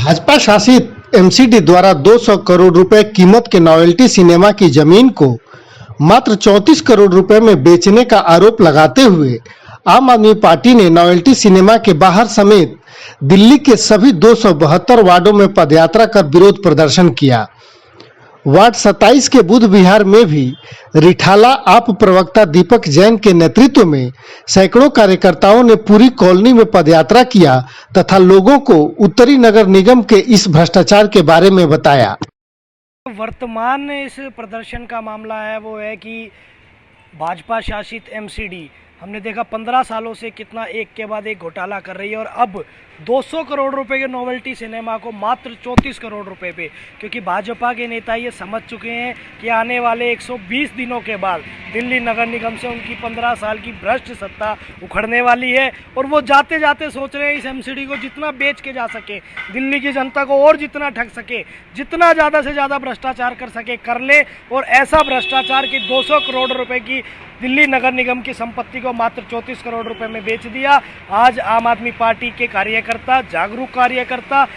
भाजपा शासित एमसीडी द्वारा 200 करोड़ रुपए कीमत के नॉवेल्टी सिनेमा की जमीन को मात्र 34 करोड़ रुपए में बेचने का आरोप लगाते हुए आम आदमी पार्टी ने नॉवेल्टी सिनेमा के बाहर समेत दिल्ली के सभी 272 वार्डों में पदयात्रा कर विरोध प्रदर्शन किया। वार्ड 27 के बुध विहार में भी रिठाला आप प्रवक्ता दीपक जैन के नेतृत्व में सैकड़ों कार्यकर्ताओं ने पूरी कॉलोनी में पदयात्रा किया तथा लोगों को उत्तरी नगर निगम के इस भ्रष्टाचार के बारे में बताया। वर्तमान इस प्रदर्शन का मामला है वो है कि भाजपा शासित एमसीडी हमने देखा 15 सालों से कितना एक के बाद एक घोटाला कर रही है और अब 200 करोड़ रुपए के नोवेल्टी सिनेमा को मात्र 34 करोड़ रुपए पे, क्योंकि भाजपा के नेता ये समझ चुके हैं कि आने वाले 120 दिनों के बाद दिल्ली नगर निगम से उनकी 15 साल की भ्रष्ट सत्ता उखड़ने वाली है और वो जाते जाते सोच रहे हैं इस एमसीडी को जितना बेच के जा सके, दिल्ली की जनता को और जितना ठग सके, जितना ज़्यादा से ज़्यादा भ्रष्टाचार कर सके कर ले और ऐसा भ्रष्टाचार की 200 करोड़ रुपए की दिल्ली नगर निगम की संपत्ति को मात्र 34 करोड़ रुपए में बेच दिया। आज आम आदमी पार्टी के कार्यकर्ता, जागरूक कार्यकर्ता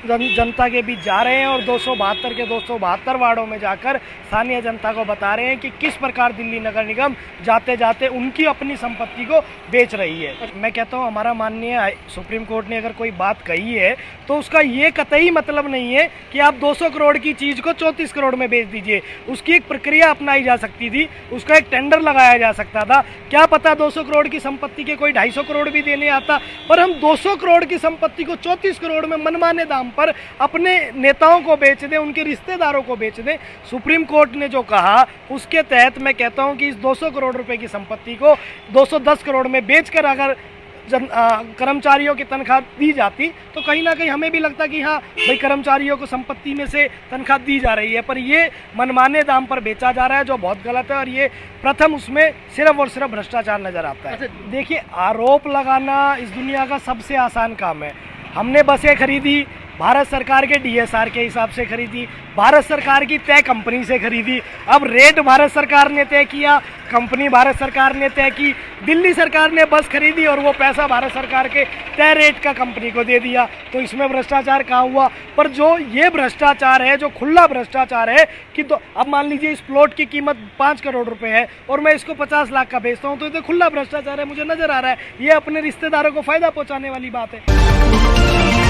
जनता के बीच जा रहे हैं और 272 के 272 वार्डों में जाकर स्थानीय जनता को बता रहे हैं कि किस प्रकार दिल्ली नगर निगम जाते जाते उनकी अपनी संपत्ति को बेच रही है। मैं कहता हूं हमारा माननीय सुप्रीम कोर्ट ने अगर कोई बात कही है तो उसका ये कतई मतलब नहीं है कि आप 200 करोड़ की चीज़ को 34 करोड़ में बेच दीजिए। उसकी एक प्रक्रिया अपनाई जा सकती थी, उसका एक टेंडर लगाया जा सकता था। क्या पता 200 करोड़ की संपत्ति के कोई 250 करोड़ भी देने आता, पर हम 200 करोड़ की संपत्ति को 34 करोड़ में मनमाने दाम पर अपने नेताओं को बेच दें, उनके रिश्तेदारों को बेच दें। सुप्रीम कोर्ट ने जो कहा उसके तहत मैं कहता हूं कि इस 200 करोड़ रुपए की संपत्ति को 210 करोड़ में बेचकर अगर कर्मचारियों की तनख्वाह दी जाती तो कहीं ना कहीं हमें भी लगता कि हाँ भाई कर्मचारियों को संपत्ति में से तनख्वाह दी जा रही है, पर ये मनमाने दाम पर बेचा जा रहा है जो बहुत गलत है और ये प्रथम उसमें सिर्फ और सिर्फ भ्रष्टाचार नजर आता है। देखिए, आरोप लगाना इस दुनिया का सबसे आसान काम है। हमने बसें खरीदी भारत सरकार के डीएसआर के हिसाब से खरीदी, भारत सरकार की तय कंपनी से खरीदी। अब रेट भारत सरकार ने तय किया, कंपनी भारत सरकार ने तय की, दिल्ली सरकार ने बस खरीदी और वो पैसा भारत सरकार के तय रेट का कंपनी को दे दिया। तो इसमें भ्रष्टाचार कहाँ हुआ? पर जो ये भ्रष्टाचार है, जो खुला भ्रष्टाचार है कि तो अब मान लीजिए इस प्लॉट की कीमत 5 करोड़ रुपए है और मैं इसको 50 लाख का बेचता हूँ, तो ये तो खुला भ्रष्टाचार है, मुझे नजर आ रहा है। ये अपने रिश्तेदारों को फायदा पहुँचाने वाली बात है।